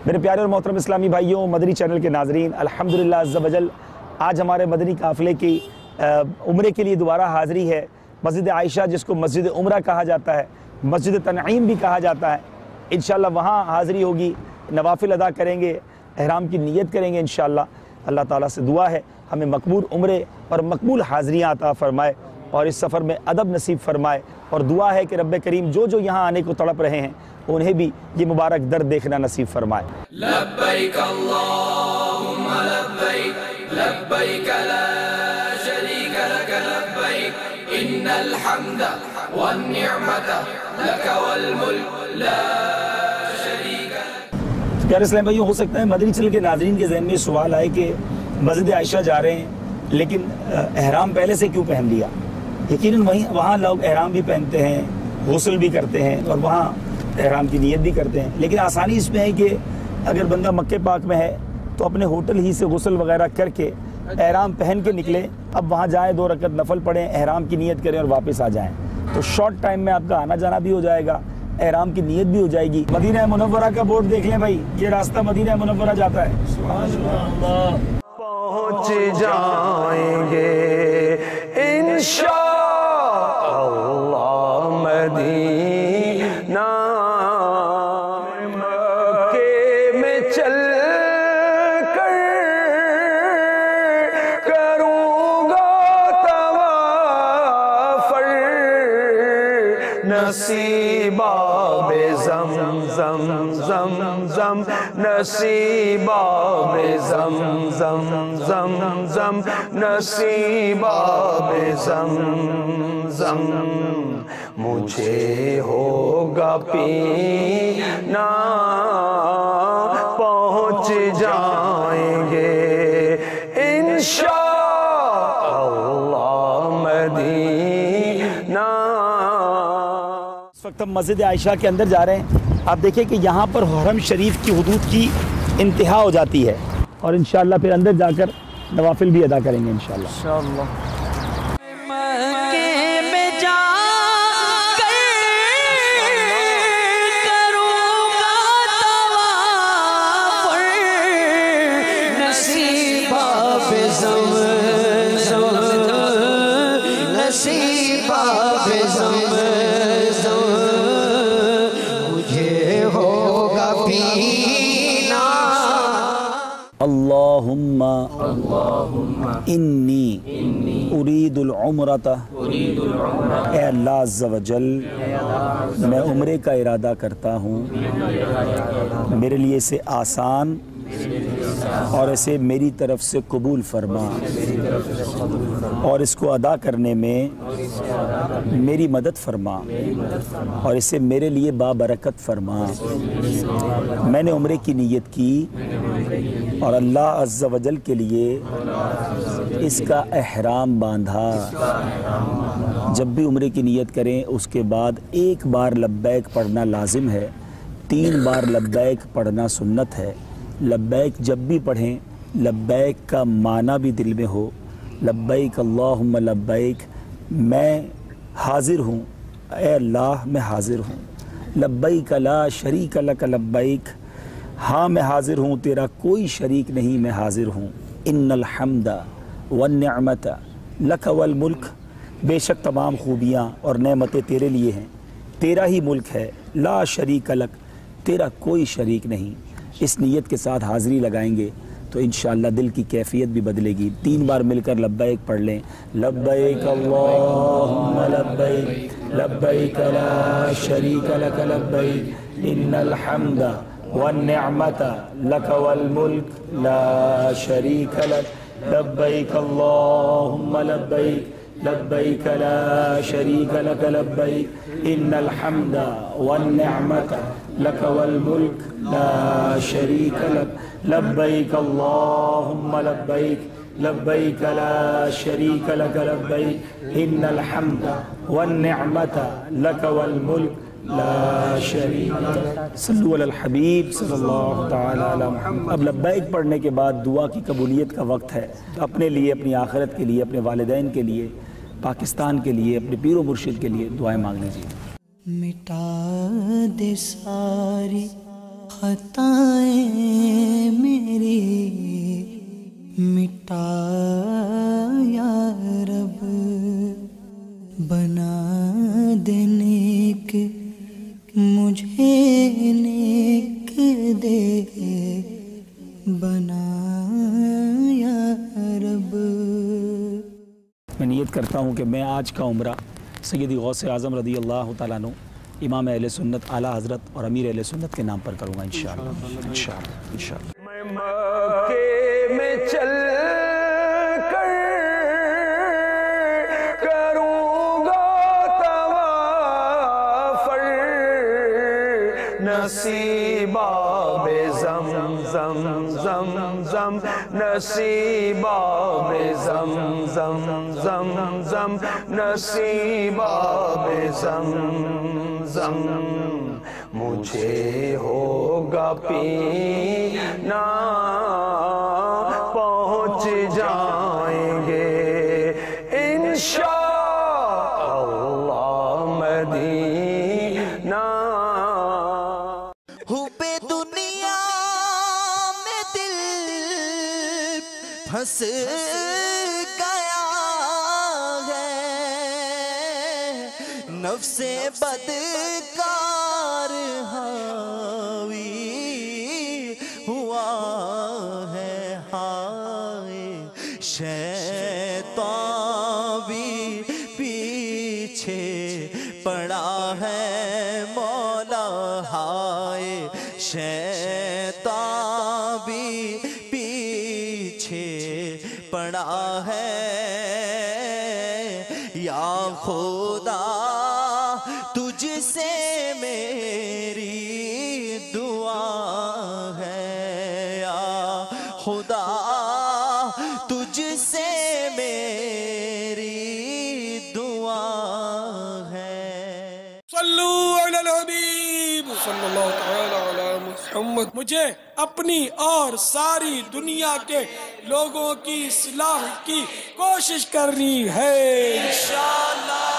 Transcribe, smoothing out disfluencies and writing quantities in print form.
میرے پیارے اور محترم اسلامی بھائیوں، مدنی چینل کے ناظرین، الحمدللہ عز و جل آج ہمارے مدنی قافلے کی عمرے کے لیے دوبارہ حاضری ہے۔ مسجد عائشہ جس کو مسجد عمرہ کہا جاتا ہے، مسجد تنعیم بھی کہا جاتا ہے، انشاءاللہ وہاں حاضری ہوگی، نوافل ادا کریں گے، احرام کی نیت کریں گے انشاءاللہ۔ اللہ تعالیٰ سے دعا ہے ہمیں مقبول عمرے اور مقبول حاضریاں عطا فرمائے اور اس سفر میں ادب نصیب فرمائے، اور دعا ہے کہ رب کریم جو یہاں آنے کو تڑپ رہے ہیں انہیں بھی یہ مبارک در دیکھنا نصیب فرمائے۔ لبیک اللہم لبیک لبیک لا شریک لک لبیک ان الحمد والنعمت لک والملک لا شریک لک۔ پیارے اسلام بھائیوں، ہو سکتا ہے مدنی چینل کے ناظرین کے ذہن میں سوال آئے کہ مسجد عائشہ جا رہے ہیں لیکن احرام پہلے سے کیوں پہن لیا؟ یقیناً وہاں لوگ احرام بھی پہنتے ہیں، غسل بھی کرتے ہیں اور وہاں احرام کی نیت بھی کرتے ہیں، لیکن آسانی اس میں ہے کہ اگر بندہ مکہ پاک میں ہے تو اپنے ہوٹل ہی سے غسل وغیرہ کر کے احرام پہن کے نکلے، اب وہاں جائیں، 2 رکعت نفل پڑھیں، احرام کی نیت کریں اور واپس آ جائیں، تو شارٹ ٹائم میں آپ کا آنا جانا بھی ہو جائے گا، احرام کی نیت بھی ہو جائے گی۔ مدینہ منورہ کا بورڈ دیکھ لیں بھائی، یہ راستہ مدینہ منورہ جاتا ہے۔ پہنچ جائیں گے انشاءاللہ مدینہ، مکے میں چل کر کروں گا طواف، نصیب آب زمزم زمزم، نصیب آب زمزم زمزم، نصیب آب زمزم مجھے ہوگا پینا، پہنچ جائیں گے انشاءاللہ مدینہ۔ اس وقت ہم مسجد عائشہ کے اندر جا رہے ہیں، آپ دیکھیں کہ یہاں پر حرم شریف کی حدود کی انتہا ہو جاتی ہے، اور انشاءاللہ پھر اندر جا کر نوافل بھی ادا کریں گے انشاءاللہ۔ مکے میں جا کر کروں گا طواف، نصیب آب زمزم، نصیب آب زمزم مجھے ہوگا پینا۔ اللہم انی ارید العمرۃ، اے اللہ عز و جل میں عمرے کا ارادہ کرتا ہوں، میرے لیے اسے آسان اور اسے میری طرف سے قبول فرما، اور اس کو ادا کرنے میں میری مدد فرما، اور اسے میرے لیے بابرکت فرما۔ میں نے عمرے کی نیت کی اور اللہ عز و جل کے لیے اس کا احرام باندھا۔ جب بھی عمرے کی نیت کریں اس کے بعد 1 بار لبیک پڑھنا لازم ہے، 3 بار لبیک پڑھنا سنت ہے۔ لبیک جب بھی پڑھیں لبیک کا معنی بھی دل میں ہو، لبیک اللہم لبیک، میں حاضر ہوں، اے اللہ میں حاضر ہوں، لبیک لا شریک لک لبیک، ہاں میں حاضر ہوں، تیرا کوئی شریک نہیں، میں حاضر ہوں، ان الحمد والنعمت لک والملک، بے شک تمام خوبیاں اور نعمتیں تیرے لیے ہیں، تیرا ہی ملک ہے، لا شریک لک، تیرا کوئی شریک نہیں۔ اس نیت کے ساتھ حاضری لگائیں گے تو انشاءاللہ دل کی کیفیت بھی بدلے گی۔ 3 بار مل کر لبیک پڑھ لیں، لبیک اللہم لبیک لبیک لا شریک لک لبیک ان الحمد والنعمت لک والملک لا شریک لک، لبیک اللہم لبیک لبیک لا شریک لک لبیک ان الحمد والنعمت لک والملک لا شریک لک، لبیک اللہم لبیک لبیک لا شریک لک لبیک ان الحمد والنعمت لک والملک لا شریک لک۔ صلو علی الحبیب صلی اللہ تعالی علی محمد۔ اب لبیک پڑھنے کے بعد دعا کی قبولیت کا وقت ہے، اپنے لیے، اپنی آخرت کے لیے، اپنے والدین کے لیے، پاکستان کے لیے، اپنے پیر و مرشد کے لیے دعائیں مانگ لیجیے۔ مٹا دے ساری خطائیں میری مٹا یا رب، بنا دے نیک مجھے نیک دے، بنا یا رب۔ میں نیت کرتا ہوں کہ میں آج کا عمرہ سیدی غوث اعظم رضی اللہ تعالیٰ عنہ، امام اہل سنت اعلیٰ حضرت اور امیر اہل سنت کے نام پر کروں گا انشاءاللہ انشاءاللہ۔ میں مکے میں چل کر کروں گا طواف، نصیب آب زمزم زمزم، نصیب آب زمزم زمزم، نصیب آب زمزم، مجھے ہوگا پینا، پہنچ جائیں گے انشاءاللہ مدینہ۔ حب دنیا میں دل پھنس گیا ہے، نفس بدکار حاوی ہوا ہے، ہائے شیطان بھی پیچھے پڑا ہے مولا، ہائے شیطان بھی پیچھے پڑا ہے، یا خدا تجھ سے میری دعا ہے، یا خدا تجھ سے میری دعا ہے۔ صلو علی الحبیب صلی اللہ تعالی علی محمد۔ مجھے اپنی اور ساری دنیا کے لوگوں کی اصلاح کی کوشش کرنی ہے انشاءاللہ۔